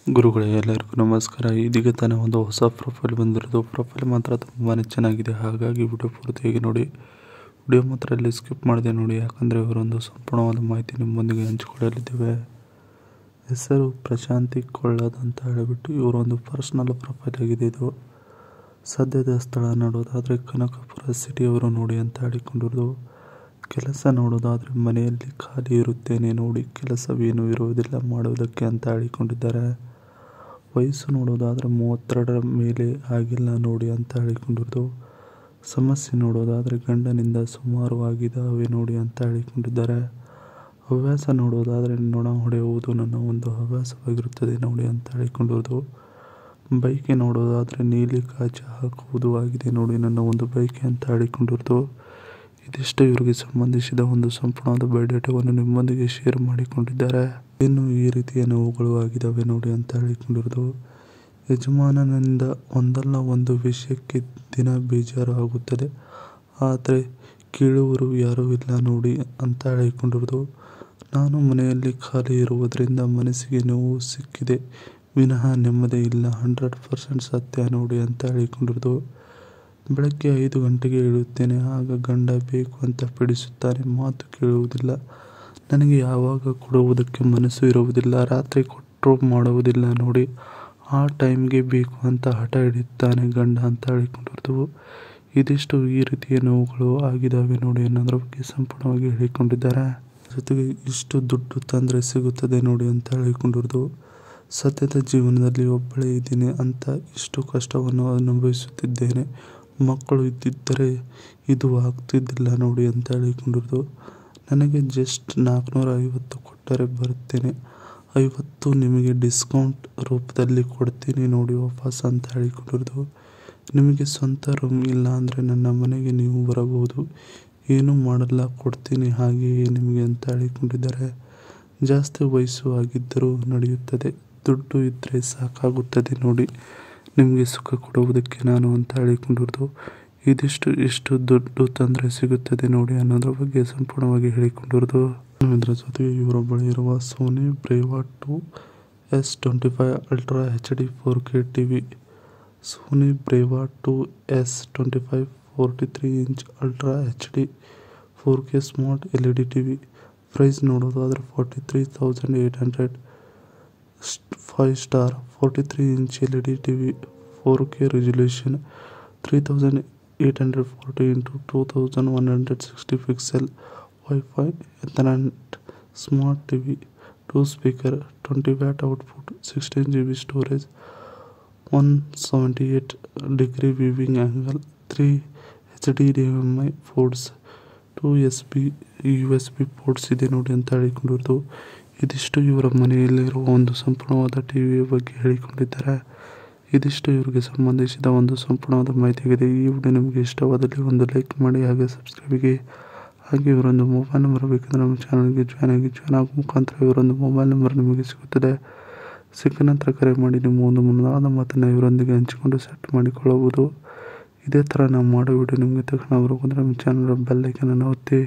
ಗುರುಗಳೇ ಎಲ್ಲರಿಗೂ ನಮಸ್ಕಾರ. ಇದೀಗ ತಾನೇ ಒಂದು ಹೊಸ ಪ್ರೊಫೈಲ್ ಬಂದಿರೋದು. ಪ್ರೊಫೈಲ್ ಮಾತ್ರ ತುಂಬಾ ಚೆನ್ನಾಗಿದೆ, ಹಾಗಾಗಿ ವಿಡಿಯೋ ಪೂರ್ತಿಯಾಗಿ ನೋಡಿ. ವಿಡಿಯೋ ಮಾತ್ರ ಇಲ್ಲಿ ಸ್ಕಿಪ್ ಮಾಡಿದೆ ನೋಡಿ, ಯಾಕಂದರೆ ಇವರೊಂದು ಸಂಪೂರ್ಣವಾದ ಮಾಹಿತಿ ನಿಮ್ಮೊಂದಿಗೆ ಹಂಚಿಕೊಳ್ಳಲಿದ್ದೇವೆ. ಹೆಸರು ಪ್ರಶಾಂತಿ ಕೊಳ್ಳದ್ ಅಂತ ಹೇಳಿಬಿಟ್ಟು ಇವರೊಂದು ಪರ್ಸನಲ್ ಪ್ರೊಫೈಲ್ ಆಗಿದೆ. ಇದು ಸದ್ಯದ ಸ್ಥಳ ನೋಡೋದಾದರೆ ಕನಕಪುರ ಸಿಟಿಯವರು ನೋಡಿ ಅಂತ ಹೇಳಿಕೊಂಡಿರೋದು. ಕೆಲಸ ನೋಡೋದಾದರೆ ಮನೆಯಲ್ಲಿ ಖಾಲಿ ಇರುತ್ತೇನೆ ನೋಡಿ, ಕೆಲಸವೇನೂ ಇರುವುದಿಲ್ಲ ಮಾಡುವುದಕ್ಕೆ ಅಂತ ಹೇಳಿಕೊಂಡಿದ್ದಾರೆ. ವಯಸ್ಸು ನೋಡೋದಾದರೆ 32ರ ಮೇಲೆ ಆಗಿಲ್ಲ ನೋಡಿ ಅಂತ ಹೇಳಿಕೊಂಡಿರೋದು. ಸಮಸ್ಯೆ ನೋಡೋದಾದರೆ ಗಂಡನಿಂದ ಸುಮಾರು ಆಗಿದ್ದಾವೆ ನೋಡಿ ಅಂತ ಹೇಳಿಕೊಂಡಿದ್ದಾರೆ. ಹವ್ಯಾಸ ನೋಡೋದಾದರೆ ನೊಣ ಹೊಡೆಯುವುದು ನನ್ನ ಒಂದು ಹವ್ಯಾಸವಾಗಿರುತ್ತದೆ ನೋಡಿ ಅಂತ ಹೇಳಿಕೊಂಡಿರೋದು. ಬೈಕೆ ನೋಡೋದಾದರೆ ನೀಲಿ ಕಾಚು ಹಾಕುವುದು ಆಗಿದೆ ನೋಡಿ ನನ್ನ ಒಂದು ಬೈಕೆ ಅಂತ ಹೇಳಿಕೊಂಡಿರೋದು. ಇದಿಷ್ಟು ಇವರಿಗೆ ಸಂಬಂಧಿಸಿದ ಒಂದು ಸಂಪೂರ್ಣವಾದ ಬಯೋಡೇಟಾವನ್ನು ನಿಮ್ಮೊಂದಿಗೆ ಶೇರ್ ಮಾಡಿಕೊಂಡಿದ್ದಾರೆ. ಇನ್ನು ಈ ರೀತಿಯ ನೋವುಗಳು ಆಗಿದ್ದಾವೆ ನೋಡಿ ಅಂತ ಹೇಳಿಕೊಂಡಿರೋದು. ಯಜಮಾನನಿಂದ ಒಂದಲ್ಲ ಒಂದು ವಿಷಯಕ್ಕೆ ದಿನ ಬೇಜಾರು ಆಗುತ್ತದೆ, ಆದರೆ ಕೇಳುವರು ಯಾರೂ ಇಲ್ಲ ನೋಡಿ ಅಂತ ಹೇಳಿಕೊಂಡಿರೋದು. ನಾನು ಮನೆಯಲ್ಲಿ ಖಾಲಿ ಇರುವುದರಿಂದ ಮನಸ್ಸಿಗೆ ನೋವು ಸಿಕ್ಕಿದೆ ವಿನಃ ನೆಮ್ಮದಿ ಇಲ್ಲ, 100% ಸತ್ಯ ನೋಡಿ ಅಂತ ಹೇಳಿಕೊಂಡಿರೋದು. ಬೆಳಗ್ಗೆ 5 ಗಂಟೆಗೆ ಏಳುತ್ತೇನೆ, ಆಗ ಗಂಡ ಬೇಕು ಅಂತ ಪೀಡಿಸುತ್ತಾನೆ, ಮಾತು ಕೇಳುವುದಿಲ್ಲ, ನನಗೆ ಯಾವಾಗ ಕೊಡುವುದಕ್ಕೆ ಮನಸ್ಸು ಇರುವುದಿಲ್ಲ, ರಾತ್ರಿ ಕೊಟ್ಟರೂ ಮಾಡುವುದಿಲ್ಲ ನೋಡಿ, ಆ ಟೈಮ್ಗೆ ಬೇಕು ಅಂತ ಹಠ ಹಿಡಿಯುತ್ತಾನೆ ಗಂಡ ಅಂತ ಹೇಳಿಕೊಂಡಿರೋದು. ಇದಿಷ್ಟು ಈ ರೀತಿಯ ನೋವುಗಳು ಆಗಿದ್ದಾವೆ ನೋಡಿ ಅನ್ನೋದ್ರ ಬಗ್ಗೆ ಸಂಪೂರ್ಣವಾಗಿ ಹೇಳಿಕೊಂಡಿದ್ದಾರೆ. ಜೊತೆಗೆ ಇಷ್ಟು ದುಡ್ಡು ತಂದರೆ ಸಿಗುತ್ತದೆ ನೋಡಿ ಅಂತ ಹೇಳಿಕೊಂಡಿರೋದು. ಸದ್ಯದ ಜೀವನದಲ್ಲಿ ಒಬ್ಬಳೇ ಇದ್ದೀನಿ ಅಂತ ಇಷ್ಟು ಕಷ್ಟವನ್ನು ಅನುಭವಿಸುತ್ತಿದ್ದೇನೆ, ಮಕ್ಕಳು ಇದ್ದಿದ್ದರೆ ಇದು ಆಗ್ತಿದ್ದಿಲ್ಲ ನೋಡಿ ಅಂತ ಹೇಳಿಕೊಂಡಿರೋದು. ನನಗೆ ಜಸ್ಟ್ 450 ಕೊಟ್ಟರೆ ಬರುತ್ತೇನೆ, 50 ನಿಮಗೆ ಡಿಸ್ಕೌಂಟ್ ರೂಪದಲ್ಲಿ ಕೊಡ್ತೀನಿ ನೋಡಿ ವಾಪಸ್ ಅಂತ ಹೇಳಿಕೊಂಡಿರೋದು. ನಿಮಗೆ ಸ್ವಂತ ರೂಮ್ ಇಲ್ಲ ಅಂದರೆ ನನ್ನ ಮನೆಗೆ ನೀವು ಬರಬಹುದು, ಏನೂ ಮಾಡಲ್ಲ, ಕೊಡ್ತೀನಿ ಹಾಗೆಯೇ ನಿಮಗೆ ಅಂತ ಹೇಳಿಕೊಂಡಿದ್ದಾರೆ. ಜಾಸ್ತಿ ವಯಸ್ಸು ಆಗಿದ್ದರೂ ನಡೆಯುತ್ತದೆ, ದುಡ್ಡು ಇದ್ದರೆ ಸಾಕಾಗುತ್ತದೆ ನೋಡಿ, ನಿಮಗೆ ಸುಖ ಕೊಡುವುದಕ್ಕೆ ನಾನು ಅಂತ ಹೇಳಿಕೊಂಡಿರೋದು. ಇಷ್ಟು ದುಡ್ಡು ತಂದರೆ ಸಿಗುತ್ತದೆ ನೋಡಿ ಅನ್ನೋದ್ರ ಬಗ್ಗೆ ಸಂಪೂರ್ಣವಾಗಿ ಹೇಳಿಕೊಂಡಿರೋದು. ಇದರ ಜೊತೆಗೆ ಇವರ ಬಳಿ ಇರುವ Sony Bravia 2S25 ultra HD 4K TV, Sony Bravia 2S25 43 inch ultra HD 4K smart LED TV. Price ನೋಡೋದಾದರೆ 43,800. 5 star 43 inch LED TV, 4K resolution, 3840 × 2160 pixel, wifi, ethernet, smart TV, 2 speaker, 20 watt output, 16 GB storage, 178° viewing angle, 3 HDMI ports, 2 USB ports ಇದೆ ನೋಡಿ ಅಂತ ಹೇಳಿಕೊಂಡಿರೋದು. ಇದಿಷ್ಟು ಇವರ ಮನೆಯಲ್ಲಿರುವ ಒಂದು ಸಂಪೂರ್ಣವಾದ ಟಿವಿಯ ಬಗ್ಗೆ ಹೇಳಿಕೊಂಡಿದ್ದಾರೆ. ಇದಿಷ್ಟು ಇವರಿಗೆ ಸಂಬಂಧಿಸಿದ ಒಂದು ಸಂಪೂರ್ಣವಾದ ಮಾಹಿತಿಯಾಗಿದೆ. ಈ ವಿಡಿಯೋ ನಿಮಗೆ ಇಷ್ಟವಾದಲ್ಲಿ ಒಂದು ಲೈಕ್ ಮಾಡಿ, ಹಾಗೆ ಸಬ್ಸ್ಕ್ರೈಬಿಗೆ, ಹಾಗೆ ಇವರೊಂದು ಮೊಬೈಲ್ ನಂಬರ್ ಬೇಕಂದರೆ ನಮ್ಮ ಚಾನಲ್ಗೆ ಜಾಯ್ನ್ ಆಗೋ ಮುಖಾಂತರ ಇವರೊಂದು ಮೊಬೈಲ್ ನಂಬರ್ ನಿಮಗೆ ಸಿಗುತ್ತದೆ. ಸಿಕ್ಕ ನಂತರ ಕರೆ ಮಾಡಿ ನಿಮ್ಮ ಒಂದು ಮುನ್ನದಾದ ಮಾತನ್ನು ಇವರೊಂದಿಗೆ ಹಂಚಿಕೊಂಡು ಸೆಟ್ ಮಾಡಿಕೊಳ್ಳಬಹುದು. ಇದೇ ಥರ ನಾವು ಮಾಡೋ ವಿಡಿಯೋ ನಿಮಗೆ ತಕ್ಷಣ ಬರಬೇಕಂದ್ರೆ ನಮ್ಮ ಚಾನಲ್ ಬೆಲ್ ಐಕನನ್ನು ಒತ್ತಿ.